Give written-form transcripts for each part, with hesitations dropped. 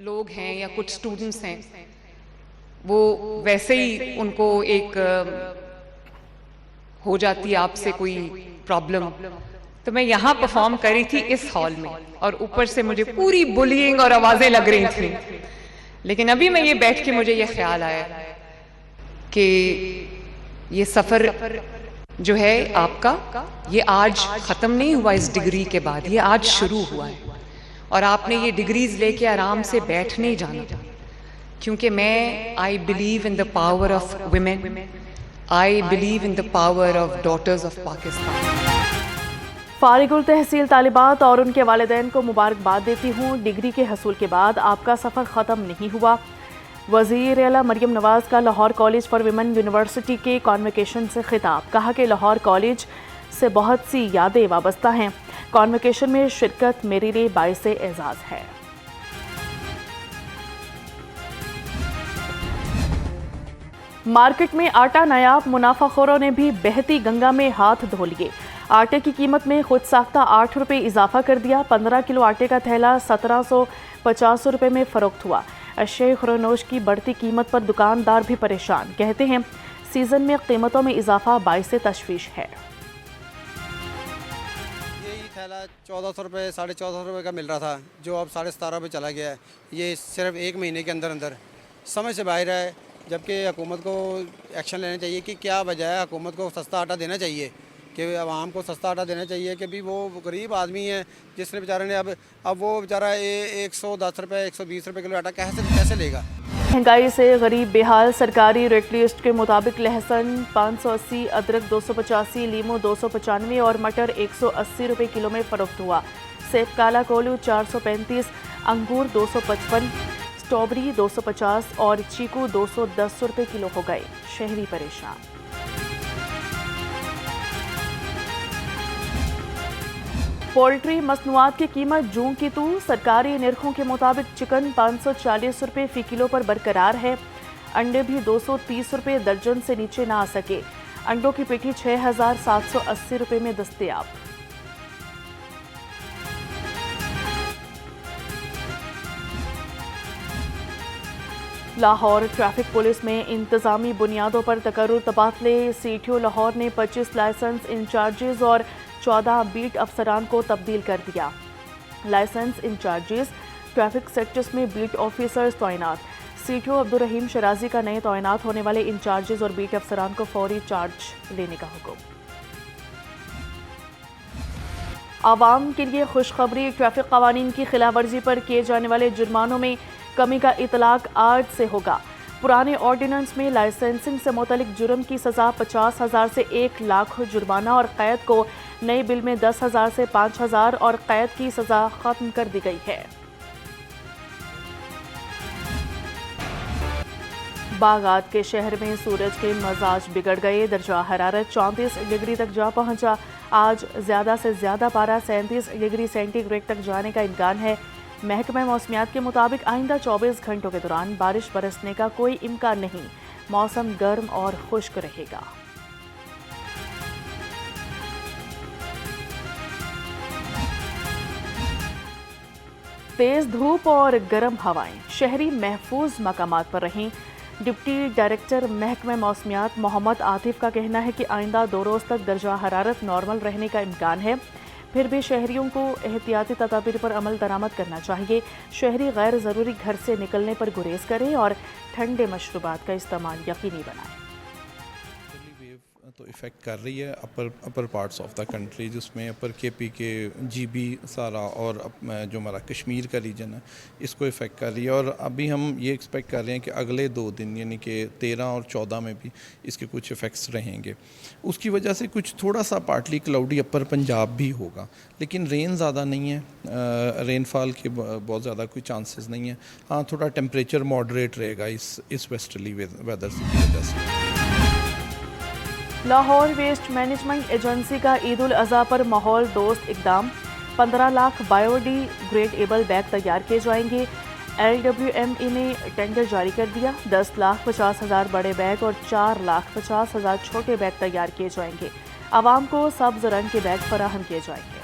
لوگ ہیں یا کچھ اسٹوڈنٹس ہیں وہ ویسے ہی ان کو ایک ہو جاتی ہے آپ سے کوئی پرابلم. تو میں یہاں پرفارم کر رہی تھی اس ہال میں اور اوپر سے مجھے پوری بلینگ اور آوازیں لگ رہی تھیں. لیکن ابھی میں یہ بیٹھ کے مجھے یہ خیال آیا کہ یہ سفر جو ہے آپ کا یہ آج ختم نہیں ہوا اس ڈگری کے بعد, یہ آج شروع ہوا ہے. اور آپ نے یہ ڈگریز لے کے آرام سے بیٹھ نہیں جانا, کیونکہ میں I believe in the power of women, I believe in the power of daughters of Pakistan. فارغ التحصیل طالبات اور ان کے والدین کو مبارکباد دیتی ہوں. ڈگری کے حصول کے بعد آپ کا سفر ختم نہیں ہوا. وزیر اعلیٰ مریم نواز کا Lahore college for women university کے کانوکیشن سے خطاب. کہا کہ لاہور کالج سے بہت سی یادیں وابستہ ہیں. کانوکیشن میں شرکت میرے لیے باعث اعزاز ہے. مارکیٹ میں آٹا نایاب, منافع خوروں نے بھی بہتی گنگا میں ہاتھ دھو لیے. آٹے کی قیمت میں خود ساختہ 8 روپے اضافہ کر دیا. 15 کلو آٹے کا تھیلا 1750 روپے میں فروخت ہوا. اشیاء خورنوش کی بڑھتی قیمت پر دکاندار بھی پریشان. کہتے ہیں سیزن میں قیمتوں میں اضافہ باعث تشویش ہے. یہی تھیلا 1400 روپے 1450 روپے کا مل رہا تھا, جو اب 17.5 روپے چلا گیا ہے. یہ صرف ایک مہینے کے اندر سمجھ سے باہر ہے. جبکہ حکومت کو ایکشن لینا چاہیے کہ کیا وجہ ہے. حکومت کو سستا آٹا دینا چاہیے, کہ عوام کو سستا آٹا دینا چاہیے, کہ بھی وہ غریب آدمی ہے جس نے بیچارے نے اب وہ بیچارہ 110 روپے 120 روپے کلو آٹا کیسے لے گا. مہنگائی سے غریب بحال. سرکاری ریٹ لسٹ کے مطابق لہسن 580, ادرک 285, لیمو 295 اور مٹر 180 روپے کلو میں فروخت ہوا. سیب کالا کولو 435, انگور 255, اسٹرابری 250 اور چیکو 210 روپے کلو ہو گئے. شہری پریشان. پولٹری مصنوعات کی قیمت جون کی تو سرکاری نرخوں کے مطابق چکن 540 روپے فی کلو پر برقرار ہے. انڈے بھی 230 روپے درجن سے نیچے نہ آ سکے. انڈوں کی پیٹی 6780 روپے میں دستیاب. لاہور ٹریفک پولیس میں انتظامی بنیادوں پر تقرر تبادلے. سی ٹی او لاہور نے 25 لائسنس انچارجز اور 14 بیٹ افسران کو تبدیل کر دیا. لائسنس انچارجز ٹریفک سیکٹرز میں بیٹ آفیسرز تعینات. سی ٹی او عبدالرحیم شرازی کا نئے تعینات ہونے والے انچارجز اور بیٹ افسران کو فوری چارج لینے کا حکم. عوام کے لیے خوشخبری. ٹریفک قوانین کی خلاف ورزی پر کیے جانے والے جرمانوں میں کمی کا اطلاق آج سے ہوگا. پرانے آرڈیننس میں لائسنسنگ سے متعلق جرم کی سزا 50,000 سے 1 لاکھ جرمانہ اور قید کو نئے بل میں 10,000 سے 5,000 اور قید کی سزا ختم کر دی گئی ہے. باغات کے شہر میں سورج کے مزاج بگڑ گئے. درجہ حرارت 34 ڈگری تک جا پہنچا. آج زیادہ سے زیادہ پارہ 37 ڈگری سینٹی گریڈ تک جانے کا امکان ہے. محکمہ موسمیات کے مطابق آئندہ 24 گھنٹوں کے دوران بارش برسنے کا کوئی امکان نہیں. موسم گرم اور خشک رہے گا. تیز دھوپ اور گرم ہوائیں. شہری محفوظ مقامات پر رہیں. ڈپٹی ڈائریکٹر محکمہ موسمیات محمد عاطف کا کہنا ہے کہ آئندہ 2 روز تک درجہ حرارت نارمل رہنے کا امکان ہے. پھر بھی شہریوں کو احتیاطی تدابیر پر عمل درآمد کرنا چاہیے. شہری غیر ضروری گھر سے نکلنے پر گریز کریں اور ٹھنڈے مشروبات کا استعمال یقینی بنائیں. تو افیکٹ کر رہی ہے اپر پارٹس آف دا کنٹری, جس میں اپر کے پی کے جی بی سارا اور جو ہمارا کشمیر کا ریجن ہے اس کو افیکٹ کر رہی ہے. اور ابھی ہم یہ ایکسپیکٹ کر رہے ہیں کہ اگلے 2 دن یعنی کہ 13 اور 14 میں بھی اس کے کچھ افیکٹس رہیں گے. اس کی وجہ سے کچھ تھوڑا سا پارٹلی کلاؤڈی اپر پنجاب بھی ہوگا, لیکن رین زیادہ نہیں ہے. رین فال کے بہت زیادہ کوئی چانسز نہیں ہیں. ہاں تھوڑا ٹیمپریچر ماڈریٹ رہے گا اس ویسٹرلی ویدر کی وجہ سے. لاہور ویسٹ مینجمنٹ ایجنسی کا عید الاضحیٰ پر ماحول دوست اقدام. 15 lakh biodegradable bag تیار کیے جائیں گے. LWME نے ٹینڈر جاری کر دیا. 10,50,000 بڑے بیگ اور 4,50,000 چھوٹے بیگ تیار کیے جائیں گے. عوام کو سبز رنگ کے بیگ فراہم کیے جائیں گے.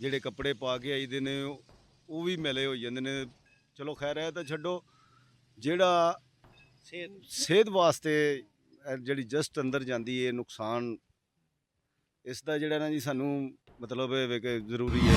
ਜਿਹੜੇ ਕੱਪੜੇ ਪਾ ਕੇ ਆਈਦੇ ਨੇ ਉਹ ਵੀ ਮਿਲੇ ਹੋ ਜਾਂਦੇ ਨੇ। ਚਲੋ ਖੈਰ ਹੈ ਤਾਂ ਛੱਡੋ, ਜਿਹੜਾ ਸਿਹਤ ਵਾਸਤੇ ਜਿਹੜੀ ਜਸਟ ਅੰਦਰ ਜਾਂਦੀ ਹੈ ਨੁਕਸਾਨ ਇਸ ਦਾ ਜਿਹੜਾ ਨਾ ਜੀ ਸਾਨੂੰ ਮਤਲਬ ਹੈ ਕਿ ਜ਼ਰੂਰੀ ਹੈ।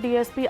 DSP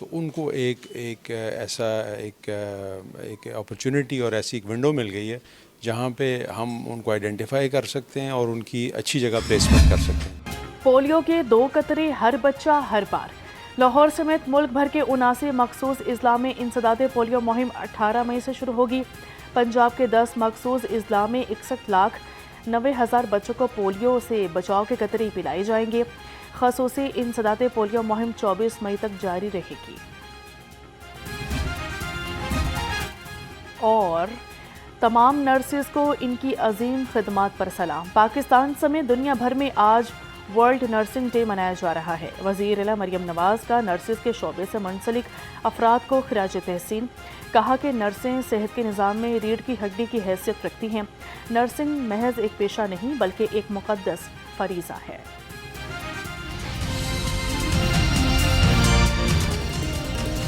تو ان کو ایک ایسا ایک اپرچونٹی اور ایسی ایک ونڈو مل گئی ہے جہاں پہ ہم ان کو آئیڈینٹیفائی کر سکتے ہیں اور ان کی اچھی جگہ پلیسمنٹ کر سکتے ہیں۔ پولیو کے 2 قطرے ہر بچہ ہر بار۔ لاہور سمیت ملک بھر کے 79 مخصوص اضلاع میں انسداد پولیو مہم 18 مئی سے شروع ہوگی۔ پنجاب کے 10 مخصوص اضلاع میں 61,90,000 بچوں کو پولیو سے بچاؤ کے قطرے پلائے جائیں گے۔ خصوصی انسداد پولیو مہم 24 مئی تک جاری رہے گی۔ اور تمام نرسز کو ان کی عظیم خدمات پر سلام۔ پاکستان سمیت دنیا بھر میں آج ورلڈ نرسنگ ڈے منایا جا رہا ہے۔ وزیر اعلیٰ مریم نواز کا نرسز کے شعبے سے منسلک افراد کو خراج تحسین۔ کہا کہ نرسیں صحت کے نظام میں ریڑھ کی ہڈی کی حیثیت رکھتی ہیں۔ نرسنگ محض ایک پیشہ نہیں بلکہ ایک مقدس فریضہ ہے۔